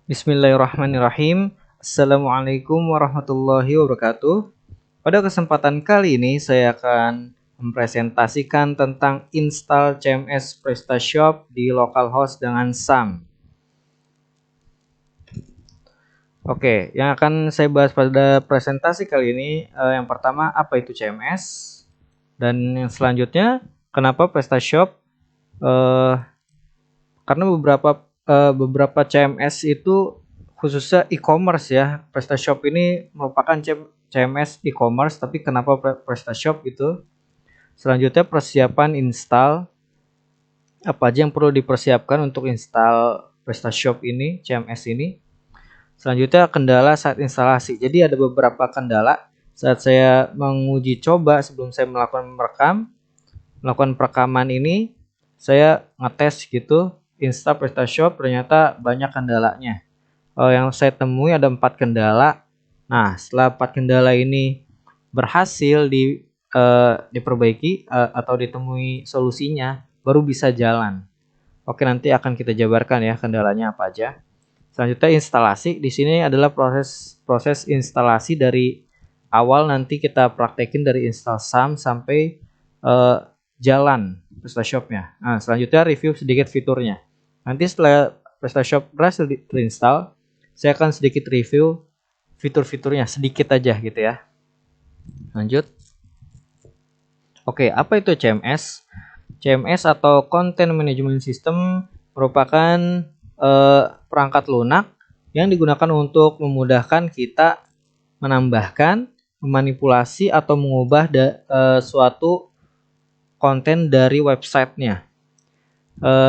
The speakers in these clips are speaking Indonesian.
Bismillahirrahmanirrahim. Assalamualaikum warahmatullahi wabarakatuh. Pada kesempatan kali ini saya akan mempresentasikan tentang install CMS PrestaShop di localhost dengan SAM. Oke, yang akan saya bahas pada presentasi kali ini yang pertama apa itu CMS, dan yang selanjutnya kenapa PrestaShop, karena beberapa CMS itu khususnya e-commerce ya. PrestaShop ini merupakan CMS e-commerce, tapi kenapa PrestaShop gitu. Selanjutnya persiapan install, apa aja yang perlu dipersiapkan untuk install PrestaShop ini, CMS ini. Selanjutnya kendala saat instalasi. Jadi ada beberapa kendala saat saya menguji coba sebelum saya melakukan perekaman ini. Saya ngetes gitu install PrestaShop, ternyata banyak kendalanya. Yang saya temui ada 4 kendala. Nah, setelah 4 kendala ini berhasil diperbaiki atau ditemui solusinya, baru bisa jalan. Oke, nanti akan kita jabarkan ya kendalanya apa aja. Selanjutnya instalasi. Di sini adalah proses instalasi dari awal, nanti kita praktekin dari install SAM sampai jalan PrestaShop-nya. Nah, selanjutnya review sedikit fiturnya. Nanti setelah PrestaShop berhasil terinstall, saya akan sedikit review fitur-fiturnya sedikit aja gitu ya. Lanjut. Oke, apa itu CMS? CMS atau Content Management System merupakan perangkat lunak yang digunakan untuk memudahkan kita menambahkan, memanipulasi atau mengubah suatu konten dari websitenya.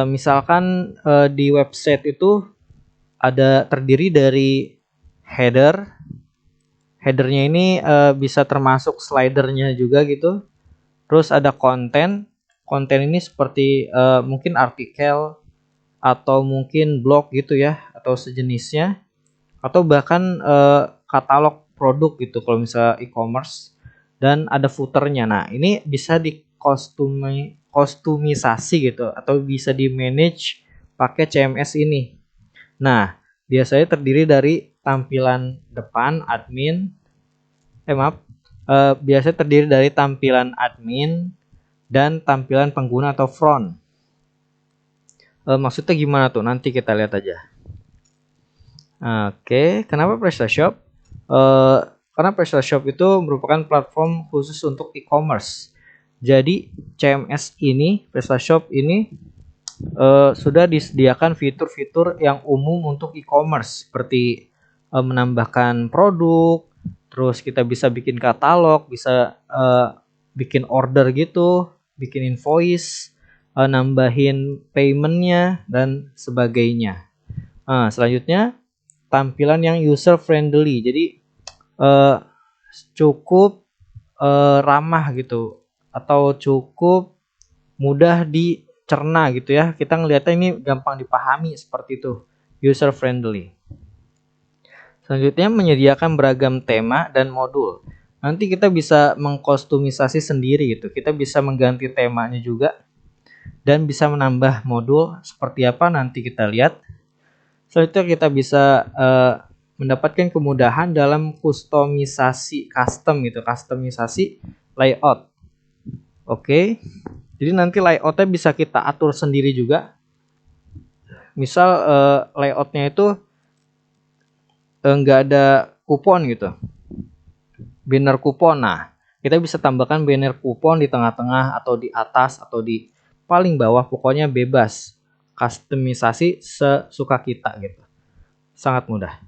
Misalkan di website itu ada terdiri dari headernya ini bisa termasuk slidernya juga gitu. Terus ada konten ini seperti mungkin artikel atau mungkin blog gitu ya, atau sejenisnya, atau bahkan katalog produk gitu kalau misalnya e-commerce. Dan ada footernya. Nah, ini bisa kostumisasi gitu atau bisa di manage pakai CMS ini. Nah, biasanya terdiri dari tampilan depan admin, biasanya terdiri dari tampilan admin dan tampilan pengguna atau front. Maksudnya gimana tuh? Nanti kita lihat aja. Oke, kenapa PrestaShop? Karena PrestaShop itu merupakan platform khusus untuk e-commerce. Jadi CMS ini, PrestaShop ini sudah disediakan fitur-fitur yang umum untuk e-commerce, seperti menambahkan produk, terus kita bisa bikin katalog, bisa bikin order gitu, bikin invoice, nambahin paymentnya dan sebagainya. Selanjutnya tampilan yang user friendly, jadi cukup ramah gitu atau cukup mudah dicerna gitu ya. Kita ngelihatnya ini gampang dipahami seperti itu, user friendly. Selanjutnya menyediakan beragam tema dan modul. Nanti kita bisa mengkostumisasi sendiri gitu. Kita bisa mengganti temanya juga dan bisa menambah modul seperti apa nanti kita lihat. Selanjutnya kita bisa mendapatkan kemudahan dalam kustomisasi kustomisasi layout. Oke. Jadi nanti layoutnya bisa kita atur sendiri juga. Misal layoutnya itu nggak ada kupon gitu, banner kupon. Nah, kita bisa tambahkan banner kupon di tengah-tengah atau di atas atau di paling bawah, pokoknya bebas, kustomisasi sesuka kita gitu, sangat mudah.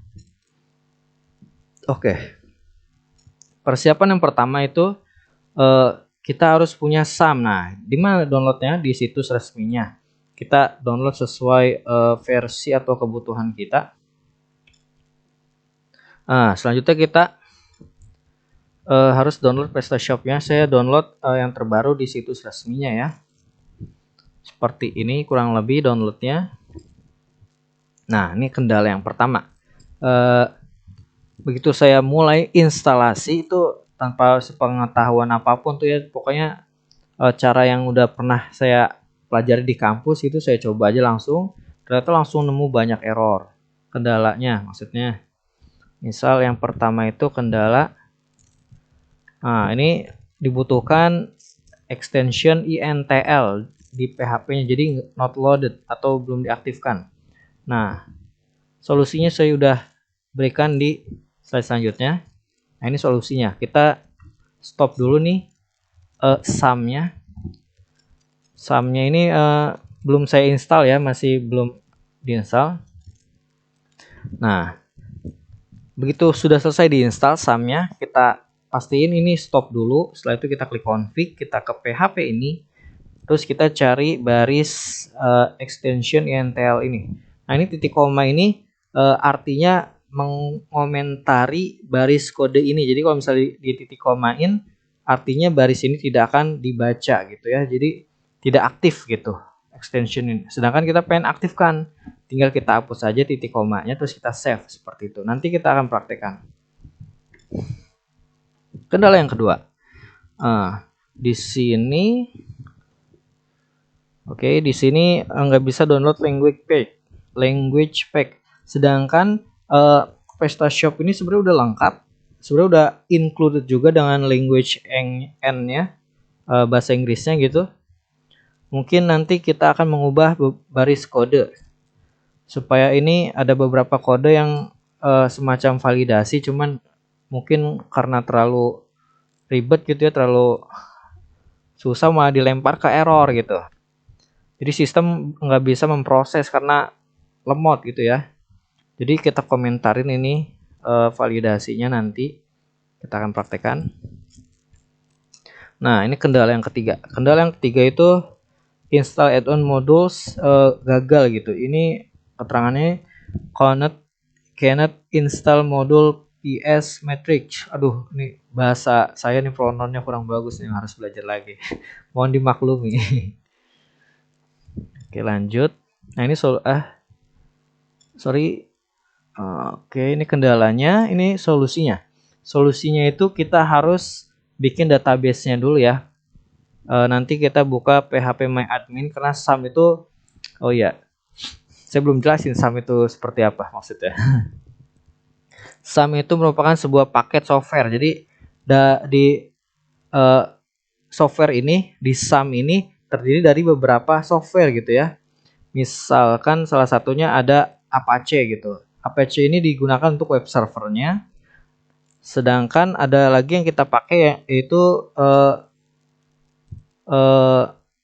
Oke, persiapan yang pertama itu kita harus punya SAM. Nah, di mana downloadnya? Di situs resminya. Kita download sesuai versi atau kebutuhan kita. Selanjutnya kita harus download PrestaShop-nya. Saya download yang terbaru di situs resminya ya. Seperti ini kurang lebih downloadnya. Nah, ini kendala yang pertama. Begitu saya mulai instalasi itu tanpa sepengetahuan apapun tuh ya, pokoknya cara yang udah pernah saya pelajari di kampus itu saya coba aja langsung, ternyata langsung nemu banyak error. kendalanya, maksudnya. Misal yang pertama itu kendala, nah ini dibutuhkan extension INTL di PHP-nya, jadi not loaded atau belum diaktifkan. Nah, solusinya saya udah berikan di slide selanjutnya. Nah, ini solusinya. Kita stop dulu nih sum-nya. Sum-nya ini belum saya install ya, masih belum diinstal. Nah, begitu sudah selesai diinstal sum-nya, kita pastiin ini stop dulu. Setelah itu kita klik config, kita ke PHP ini, terus kita cari baris extension INTL ini. Nah, ini titik koma ini artinya mengomentari baris kode ini. Jadi kalau misalnya di titik komain, artinya baris ini tidak akan dibaca gitu ya. Jadi tidak aktif gitu extension ini. Sedangkan kita pengen aktifkan, tinggal kita hapus saja titik komanya, terus kita save seperti itu. Nanti kita akan praktekkan. Kendala yang kedua, di sini, oke, di sini nggak bisa download language pack. Sedangkan PrestaShop ini sebenarnya udah lengkap, sebenarnya udah included juga dengan language N-nya, bahasa Inggrisnya gitu. Mungkin nanti kita akan mengubah baris kode supaya ini ada beberapa kode yang semacam validasi, cuman mungkin karena terlalu ribet gitu ya, terlalu susah, malah dilempar ke error gitu. Jadi sistem nggak bisa memproses karena lemot gitu ya. Jadi kita komentarin ini validasinya, nanti kita akan praktekkan. Nah, ini kendala yang ketiga. Kendala yang ketiga itu install add-on modules gagal gitu. Ini keterangannya cannot install module PS Matrix. Aduh, ini bahasa saya nih pronounnya kurang bagus nih, harus belajar lagi. Mohon dimaklumi. Oke, lanjut. Nah, ini sorry. Oke, ini kendalanya, ini solusinya. Solusinya itu kita harus bikin database-nya dulu ya. Nanti kita buka PHP My Admin, karena SAM itu, oh ya, saya belum jelasin SAM itu seperti apa maksudnya. SAM itu merupakan sebuah paket software. Jadi di software ini, di SAM ini terdiri dari beberapa software gitu ya. Misalkan salah satunya ada Apache gitu. Apache ini digunakan untuk web servernya. Sedangkan ada lagi yang kita pakai, yaitu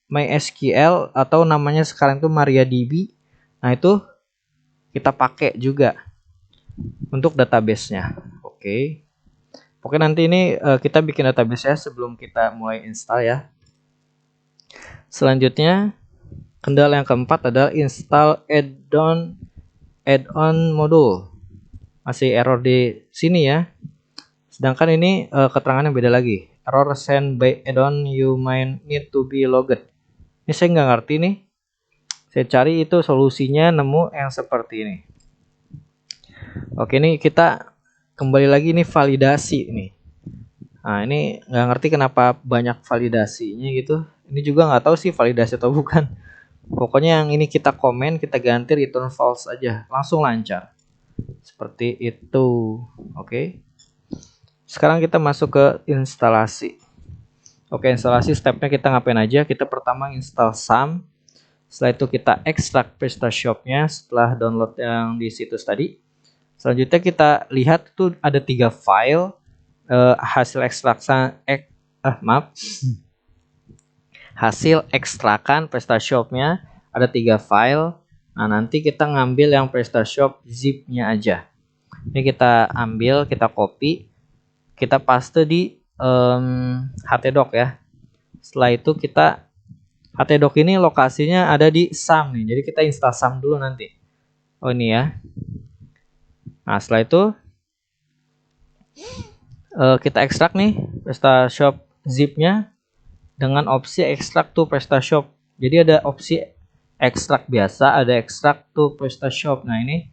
MySQL atau namanya sekarang itu MariaDB. Nah, itu kita pakai juga untuk database-nya. Oke. Oke, nanti ini kita bikin database ya sebelum kita mulai install ya. Selanjutnya, kendala yang keempat adalah install add-on module. Masih error di sini ya. Sedangkan ini keterangannya beda lagi. Error sent by add-on, you might need to be logged. Ini saya nggak ngerti nih. Saya cari itu solusinya, nemu yang seperti ini. Oke, ini kita kembali lagi nih validasi nih. Nah, ini nggak ngerti kenapa banyak validasinya gitu. Ini juga nggak tahu sih validasi atau bukan. Pokoknya yang ini kita komen, kita ganti return false aja, langsung lancar. Seperti itu. Oke. Sekarang kita masuk ke instalasi. Oke, instalasi stepnya kita ngapain aja? Kita pertama install SAM. Setelah itu kita ekstrak PrestaShop-nya setelah download yang di situs tadi. Selanjutnya kita lihat tuh ada 3 file hasil ekstrakan hasil ekstrakan PrestaShop-nya ada 3 file. Nah, nanti kita ngambil yang PrestaShop zip-nya aja. Ini kita ambil, kita copy, kita paste di htdoc ya. Setelah itu kita htdoc ini lokasinya ada di SAM nih. Jadi kita install SAM dulu nanti. Oh, ini ya. Nah, setelah itu kita ekstrak nih PrestaShop zip-nya dengan opsi ekstrak to PrestaShop. Jadi ada opsi ekstrak biasa, ada ekstrak to PrestaShop. Nah, ini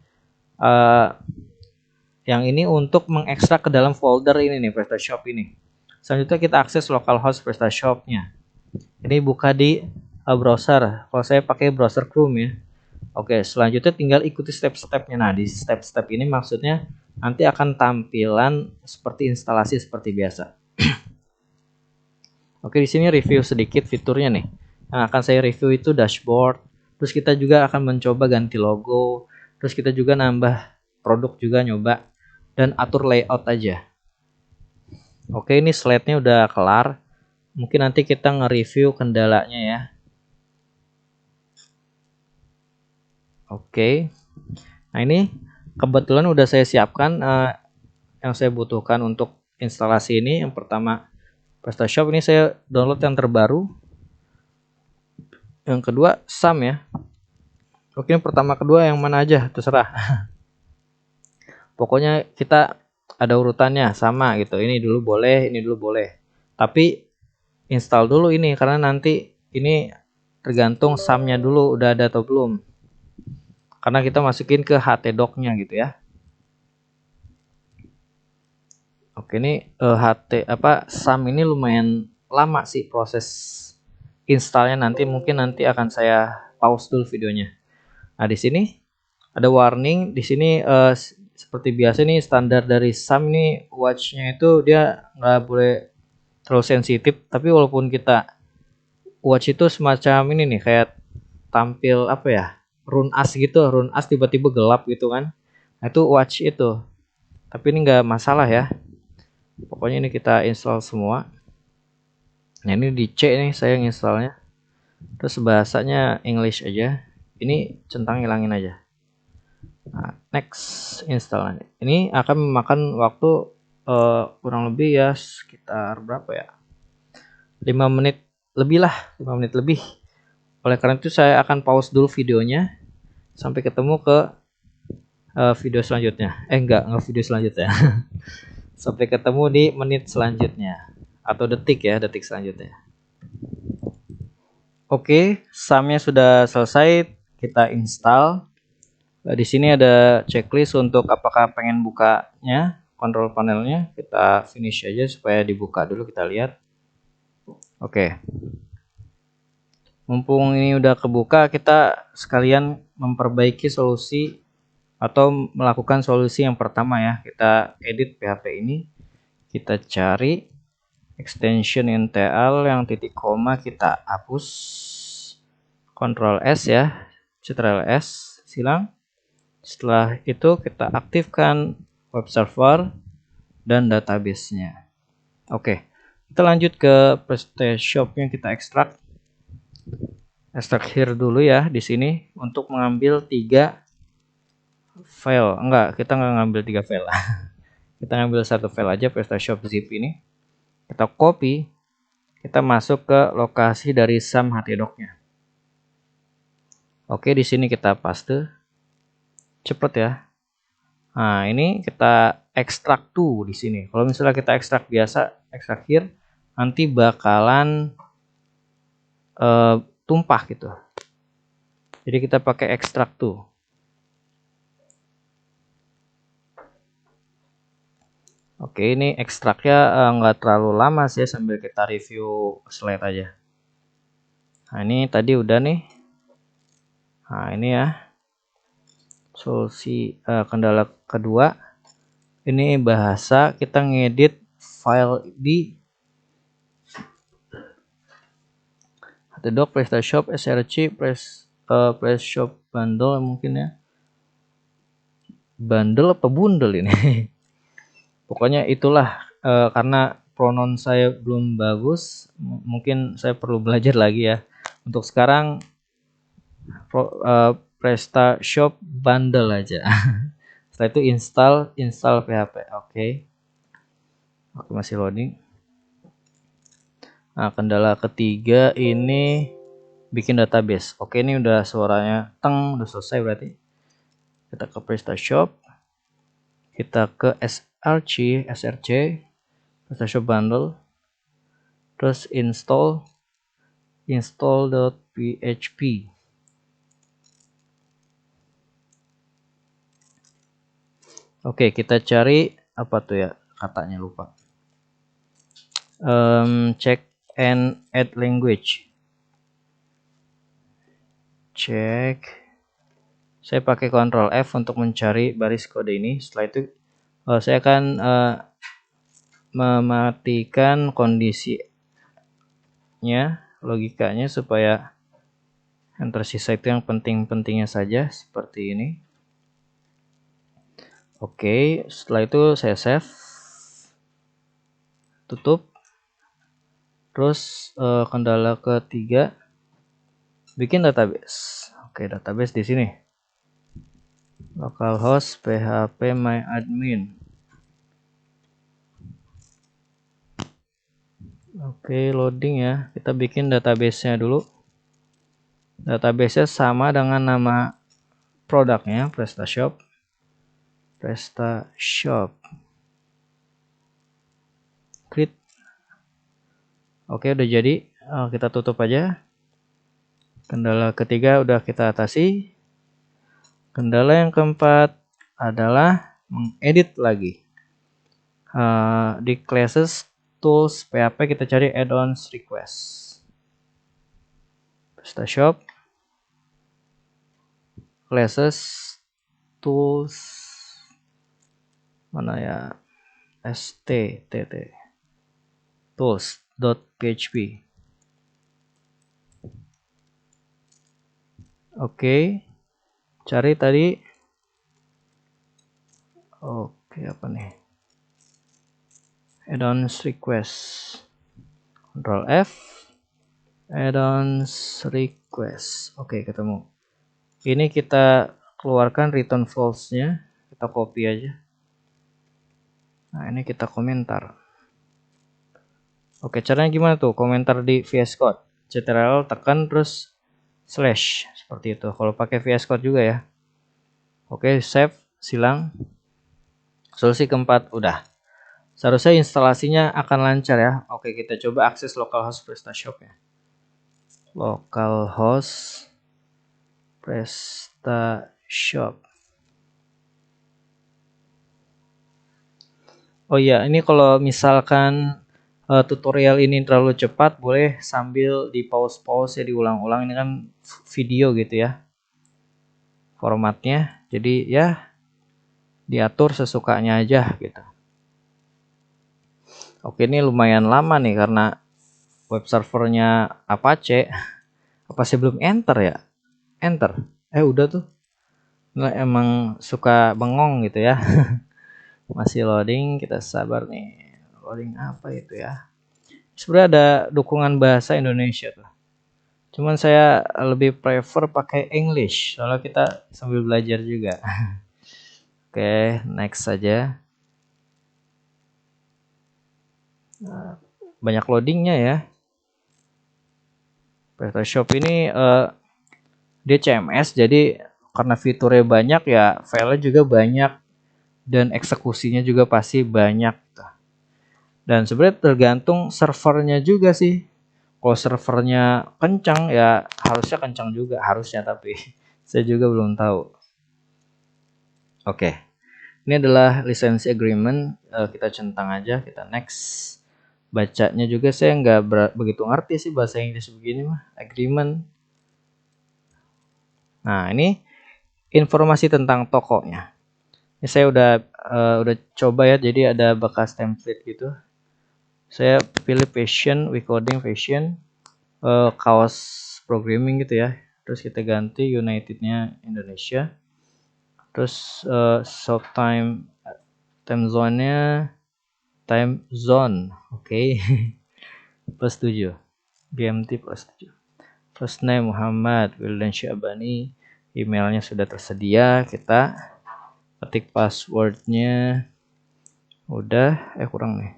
yang ini untuk mengekstrak ke dalam folder ini nih, PrestaShop ini. Selanjutnya kita akses localhost PrestaShop-nya. Ini buka di browser. Kalau saya pakai browser Chrome ya. Oke, selanjutnya tinggal ikuti step-stepnya. Nah, di step-step ini maksudnya nanti akan tampilan seperti instalasi seperti biasa. Oke, di sini review sedikit fiturnya nih. Yang akan saya review itu dashboard. Terus kita juga akan mencoba ganti logo. Terus kita juga nambah produk juga nyoba. Dan atur layout aja. Oke, ini slide-nya udah kelar. Mungkin nanti kita nge-review kendalanya ya. Oke. Nah, ini kebetulan udah saya siapkan yang saya butuhkan untuk instalasi ini. Yang pertama PrestaShop, ini saya download yang terbaru. Yang kedua SAM ya. Oke, pertama kedua yang mana aja terserah. Pokoknya kita ada urutannya sama gitu. Ini dulu boleh, ini dulu boleh. Tapi install dulu ini karena nanti ini tergantung SAM-nya dulu udah ada atau belum. Karena kita masukin ke htdoc-nya gitu ya. Oke, ini SAM ini lumayan lama sih proses installnya, nanti akan saya pause dulu videonya. Nah, di sini ada warning. Di sini seperti biasa nih standar dari SAM ini watch-nya itu dia nggak boleh terlalu sensitif. Tapi walaupun kita watch itu semacam ini nih kayak tampil apa ya, run as gitu, run as tiba-tiba gelap gitu kan. Nah, itu watch itu. Tapi ini nggak masalah ya. Pokoknya ini kita install semua. Nah, ini di C nih saya installnya. Terus bahasanya English aja. Ini centang hilangin aja. Nah, next install. Ini akan memakan waktu kurang lebih ya sekitar berapa ya? 5 menit lebih lah, 5 menit lebih. Oleh karena itu saya akan pause dulu videonya sampai ketemu ke video selanjutnya. Enggak video selanjutnya. Sampai ketemu di menit selanjutnya atau detik ya, detik selanjutnya. Oke, SAM-nya sudah selesai, kita install. Di sini ada checklist untuk apakah pengen bukanya control panelnya. Kita finish aja supaya dibuka dulu, kita lihat. Oke. Mumpung ini udah kebuka, kita sekalian memperbaiki solusi atau melakukan solusi yang pertama ya. Kita edit PHP ini. Kita cari extension NTL yang titik koma, kita hapus. Ctrl S ya. Ctrl S, silang. Setelah itu kita aktifkan web server dan database-nya. Oke, kita lanjut ke PrestaShop yang kita ekstrak. Ekstrak here dulu ya di sini untuk mengambil 3 file. Kita nggak ngambil 3 file lah. Kita ngambil 1 file aja, PrestaShop zip ini. Kita copy, kita masuk ke lokasi dari SAM htdoc-nya. Oke, di sini kita paste. Cepet ya. Nah, ini kita ekstrak tuh di sini. Kalau misalnya kita ekstrak biasa, ekstrak here, nanti bakalan tumpah gitu. Jadi kita pakai ekstrak tuh. Oke, ini ekstraknya nggak terlalu lama sih, sambil kita review slide aja. Nah, ini tadi udah nih. Nah, ini ya solusi kendala kedua. Ini bahasa kita ngedit file di htdoc, PrestaShop, src, PrestaShop bundle mungkin ya. Bundle apa bundle ini? Pokoknya itulah, karena pronoun saya belum bagus, mungkin saya perlu belajar lagi ya. Untuk sekarang PrestaShop bundle aja. Setelah itu install PHP. Oke, masih loading. Nah, kendala ketiga ini bikin database. Oke, ini udah suaranya udah selesai berarti. Kita ke PrestaShop, kita ke src PrestaShop bundle, terus install.php. Oke, kita cari apa tuh ya, katanya lupa. Check and add language. Check Saya pakai Ctrl F untuk mencari baris kode ini. Setelah itu saya akan mematikan kondisinya, logikanya, supaya yang tersisa itu yang penting-pentingnya saja, seperti ini. Oke, setelah itu saya save, tutup. Terus kendala ketiga, bikin database. Oke, database di sini. Localhost php myadmin. Oke, loading ya. Kita bikin database-nya dulu. Database-nya sama dengan nama produknya, PrestaShop. PrestaShop. Create. Oke, udah jadi. Kita tutup aja. Kendala ketiga udah kita atasi. Kendala yang keempat adalah mengedit lagi. Di classes tools PHP kita cari add-ons request. PrestaShop, classes tools, mana ya, stt tools.php. Oke, cari tadi. Oke, apa nih? Add-ons request. Ctrl F. Add-ons request. Oke, ketemu. Ini kita keluarkan return false-nya. Kita copy aja. Nah, ini kita komentar. Oke, caranya gimana tuh? Komentar di VS Code. Ctrl tekan terus slash seperti itu. Kalau pakai VS Code juga ya. Oke, save, silang. Solusi keempat udah. Seharusnya instalasinya akan lancar ya. Oke, kita coba akses localhost PrestaShop ya. Localhost PrestaShop. Oh iya, ini kalau misalkan tutorial ini terlalu cepat, boleh sambil di pause-pause ya, diulang-ulang. Ini kan video gitu ya formatnya, jadi ya diatur sesukanya aja gitu. Oke, ini lumayan lama nih karena web servernya Apache. Apa sih belum enter ya? Enter. Udah tuh. Nah, emang suka bengong gitu ya. Masih loading, kita sabar nih. Loading apa itu ya? Sebenarnya ada dukungan bahasa Indonesia tuh. Cuman saya lebih prefer pakai English, soalnya kita sambil belajar juga. Oke, next saja. Banyak loadingnya ya. PrestaShop ini dia CMS, jadi karena fiturnya banyak ya, filenya juga banyak dan eksekusinya juga pasti banyak. Dan sebenarnya tergantung servernya juga sih. Kalau servernya kencang ya harusnya kencang juga, harusnya, tapi saya juga belum tahu. Oke, ini adalah lisensi agreement, kita centang aja, kita next. Bacanya juga saya nggak begitu ngerti sih bahasa Inggris begini mah, agreement. Nah, ini informasi tentang tokonya. Ini saya udah coba ya, jadi ada bekas template gitu. Saya pilih passion, Wecoding passion, kaos programming gitu ya. Terus kita ganti Unitednya Indonesia. Terus soft time zone-nya time zone, oke. Plus 7, GMT plus 7. First name Muhammad Wildan Syabani, emailnya sudah tersedia, kita ketik passwordnya. Udah, kurang nih.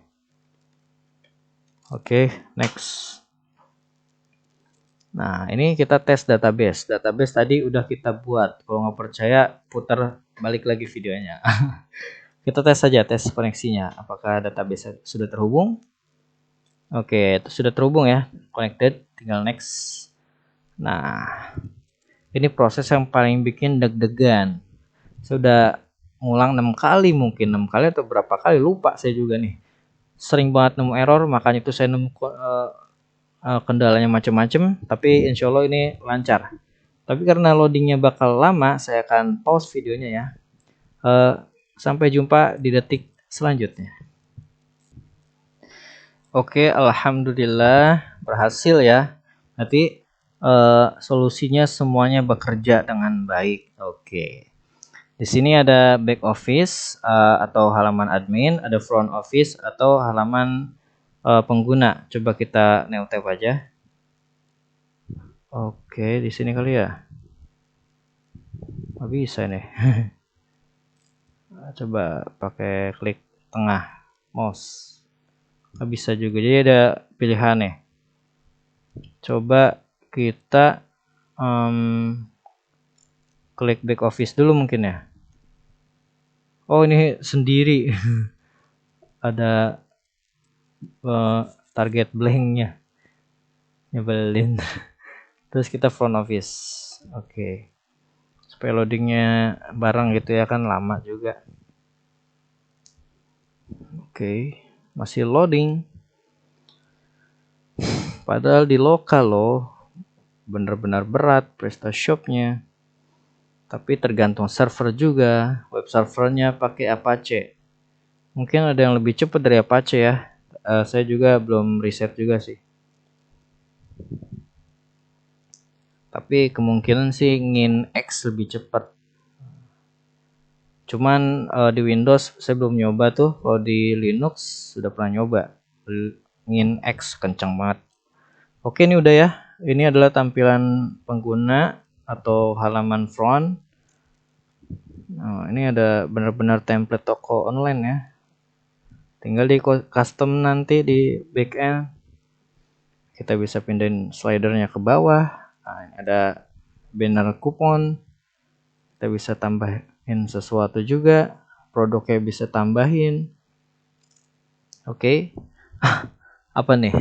Oke, next. Nah, ini kita tes database. Database tadi udah kita buat. Kalau nggak percaya, putar balik lagi videonya. Kita tes saja, tes koneksinya. Apakah database sudah terhubung? Oke, itu sudah terhubung ya. Connected, tinggal next. Nah, ini proses yang paling bikin deg-degan. Sudah ngulang 6 kali, mungkin 6 kali atau berapa kali, lupa saya juga nih. Sering banget nemu error, makanya itu saya nemu kendalanya macam-macam, tapi insya Allah ini lancar. Tapi karena loadingnya bakal lama, saya akan pause videonya ya. Sampai jumpa di detik selanjutnya. Oke, alhamdulillah berhasil ya. Nanti solusinya semuanya bekerja dengan baik. Oke. Di sini ada back office atau halaman admin, ada front office atau halaman pengguna. Coba kita neo tab aja. Oke, di sini kali ya. Nggak bisa nih. Coba pakai klik tengah mouse. Nggak bisa juga. Jadi ada pilihan nih. Coba kita klik back office dulu mungkin ya. Oh, ini sendiri. Ada target blanknya. Nyebelin. Terus kita front office. Oke. Supaya loadingnya bareng gitu ya, kan lama juga. Oke, masih loading. Padahal di lokal loh. Bener-bener berat PrestaShop-nya. Tapi tergantung server juga. Web servernya pakai Apache. Mungkin ada yang lebih cepat dari Apache ya. Saya juga belum riset juga sih. Tapi kemungkinan sih Nginx lebih cepat. Cuman di Windows saya belum nyoba tuh. Kalau di Linux sudah pernah nyoba. Nginx kencang banget. Oke, ini udah ya. Ini adalah tampilan pengguna atau halaman front. Nah, ini ada benar-benar template toko online ya. Tinggal di custom nanti di backend. Kita bisa pindahin slidernya ke bawah. Nah, ini ada banner kupon. Kita bisa tambahin sesuatu juga. Produknya bisa tambahin. Oke. Apa nih?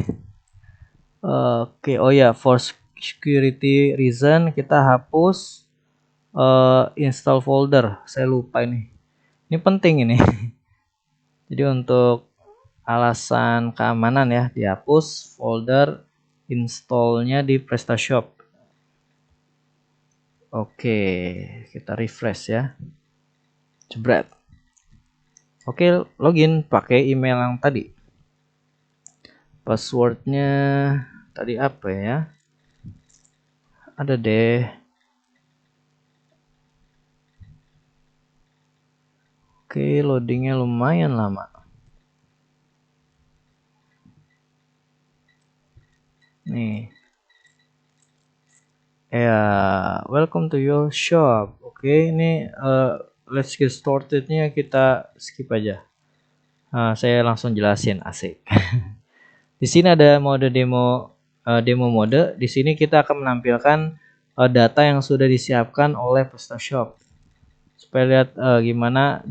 Oke, oh ya, for security reason kita hapus install folder. Saya lupa ini. Ini penting ini. Jadi untuk alasan keamanan ya, dihapus folder installnya di PrestaShop. Oke, kita refresh ya. Jebret. Oke, login pakai email yang tadi. Passwordnya tadi apa ya? Ada deh. Oke, loadingnya lumayan lama. Nih. Ya, welcome to your shop. Oke, ini let's get started-nya kita skip aja. Saya langsung jelasin, asik. Di sini ada mode demo mode. Di sini kita akan menampilkan data yang sudah disiapkan oleh PrestaShop. Supaya lihat gimana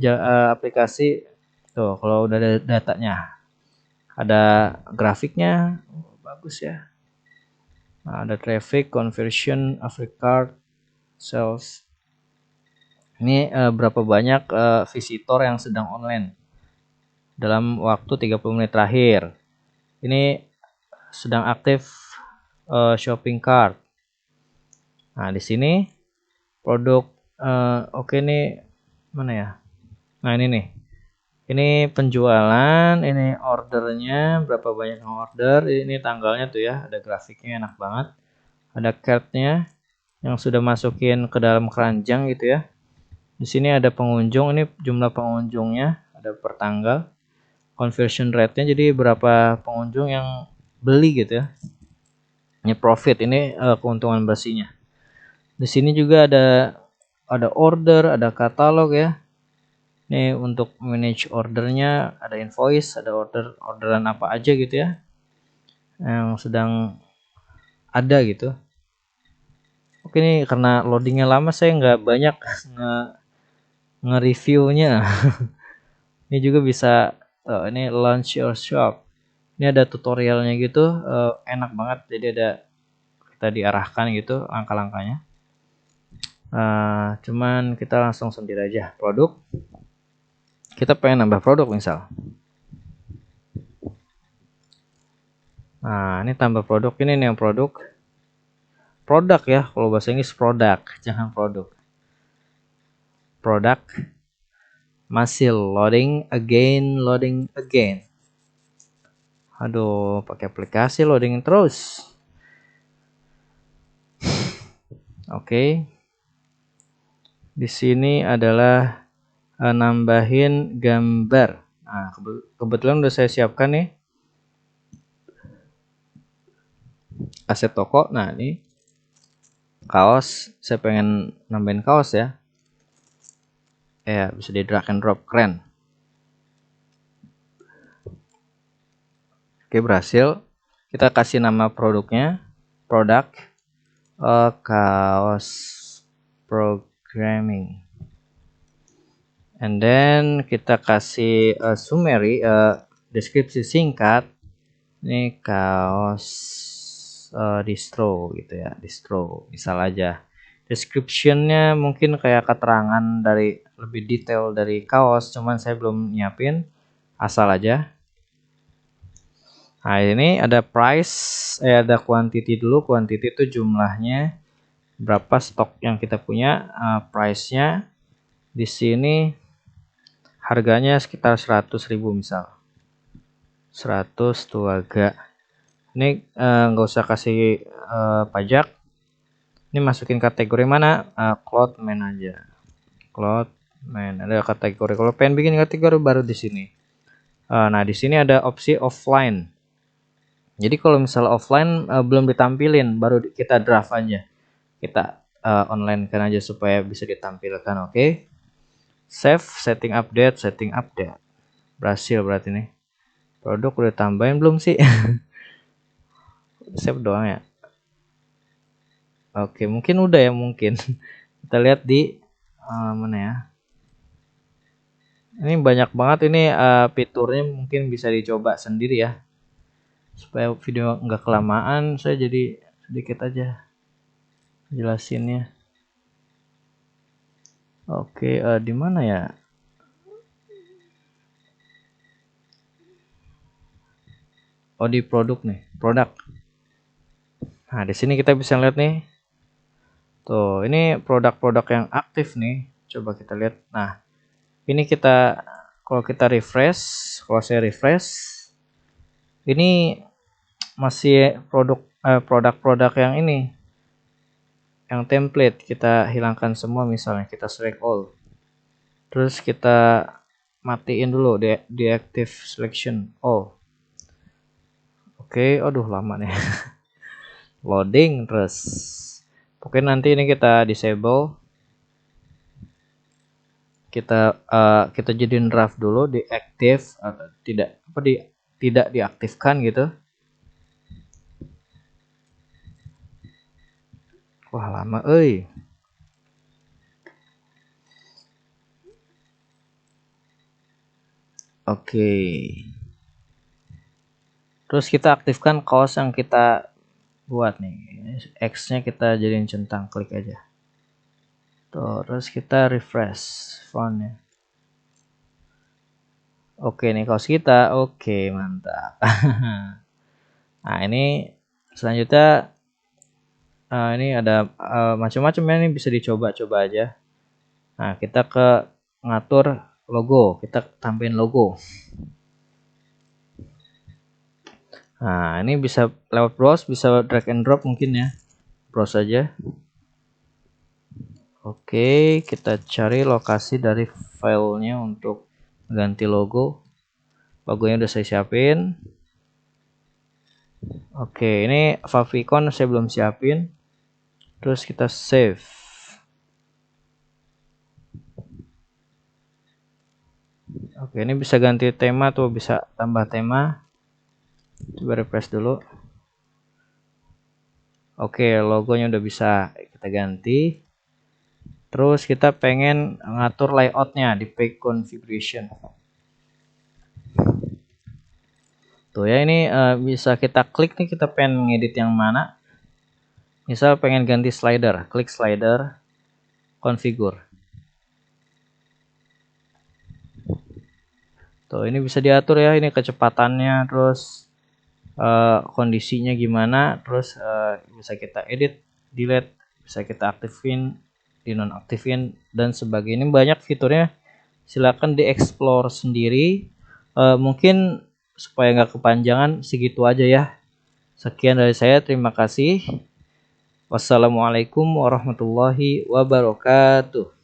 aplikasi tuh kalau udah ada datanya. Ada grafiknya, bagus ya. Nah, ada traffic, conversion, Africard, sales. Ini berapa banyak visitor yang sedang online dalam waktu 30 menit terakhir. Ini sedang aktif shopping cart. Nah, di sini produk oke nih mana ya? Nah, ini nih. Ini penjualan, ini ordernya, berapa banyak yang order, ini tanggalnya tuh ya, ada grafiknya enak banget. Ada cartnya yang sudah masukin ke dalam keranjang gitu ya. Di sini ada pengunjung, ini jumlah pengunjungnya, ada per tanggal. Conversion rate-nya jadi berapa pengunjung yang beli gitu ya. Ini profit, ini keuntungan bersihnya. Di sini juga ada order, ada katalog ya. Ini untuk manage ordernya, ada invoice, ada orderan apa aja gitu ya yang sedang ada gitu. Oke, ini karena loadingnya lama saya nggak banyak nge-reviewnya. Ini juga bisa ini launch your shop. Ini ada tutorialnya gitu, enak banget. Jadi ada kita diarahkan gitu langkah-langkahnya. Cuman kita langsung sendiri aja produk. Kita pengen nambah produk misal. Nah, ini tambah produk, ini nih yang produk. produk ya, kalau bahasa Inggris produk, jangan produk. Produk, masih loading again. Aduh, pakai aplikasi loading terus. Oke. Di sini adalah nambahin gambar. Nah, kebetulan udah saya siapkan nih aset toko. Nah, ini kaos, saya pengen nambahin kaos ya. Ya, bisa di drag and drop, keren. Oke, berhasil. Kita kasih nama produknya, produk kaos programming. And then kita kasih summary, deskripsi singkat. Ini kaos distro gitu ya, distro misal aja. Descriptionnya mungkin kayak keterangan dari lebih detail dari kaos, cuman saya belum nyiapin, asal aja. Nah, ini ada price, ada quantity dulu. Quantity itu jumlahnya berapa stok yang kita punya, price-nya di sini harganya sekitar 100.000 misal. 100 tuh agak. Ini nggak usah kasih pajak. Ini masukin kategori mana? Clothman aja. Clothman ada kategori. Kalau pengen bikin kategori baru di sini. Nah, di sini ada opsi offline. Jadi kalau misal offline belum ditampilin, baru kita draft aja. Kita online kan aja supaya bisa ditampilkan. Oke. Save, setting update. Berhasil berarti nih. Produk udah tambahin belum sih? Save doang ya. Oke, mungkin udah ya, mungkin. Kita lihat di mana ya. Ini banyak banget ini fiturnya, mungkin bisa dicoba sendiri ya. Supaya video nggak kelamaan, saya jadi sedikit aja jelasinnya. Oke, di mana ya? Oh, di produk nih, produk. Nah, di sini kita bisa lihat nih. Tuh, ini produk-produk yang aktif nih. Coba kita lihat. Nah, ini kita kalau kita refresh, kalau saya refresh, ini masih produk-produk yang ini, yang template. Kita hilangkan semua, misalnya kita select all. Terus kita matiin dulu deactive selection all. Oke, aduh lama nih. Loading terus. Oke, nanti ini kita disable. Kita jadiin draft dulu, deactive atau tidak diaktifkan gitu. Wah, lama euy. Oke. Terus kita aktifkan kaos yang kita buat nih. X-nya kita jadiin centang, klik aja. Tuh, terus kita refresh fontnya. Oke nih kaos kita. Oke, mantap. Nah, ini selanjutnya ini ada macam-macam ya, ini bisa dicoba-coba aja. Nah, kita ke ngatur logo, kita tambahin logo. Nah, ini bisa lewat browse, bisa drag and drop mungkin ya. Browse aja. Oke, kita cari lokasi dari filenya untuk ganti logo. Logonya udah saya siapin. Oke, ini favicon saya belum siapin. Terus kita save. Oke, ini bisa ganti tema tuh, bisa tambah tema. Coba refresh dulu. Oke, logonya udah bisa kita ganti. Terus kita pengen ngatur layoutnya di page configuration. Tuh ya, ini bisa kita klik nih, kita pengen ngedit yang mana. Misal pengen ganti slider, klik slider, configure. Tuh, ini bisa diatur ya, ini kecepatannya, terus kondisinya gimana, terus bisa kita edit delete, bisa kita aktifin, dinonaktifin dan sebagainya. Banyak fiturnya, silakan dieksplor sendiri. Mungkin supaya nggak kepanjangan segitu aja ya. Sekian dari saya, terima kasih. Wassalamualaikum warahmatullahi wabarakatuh.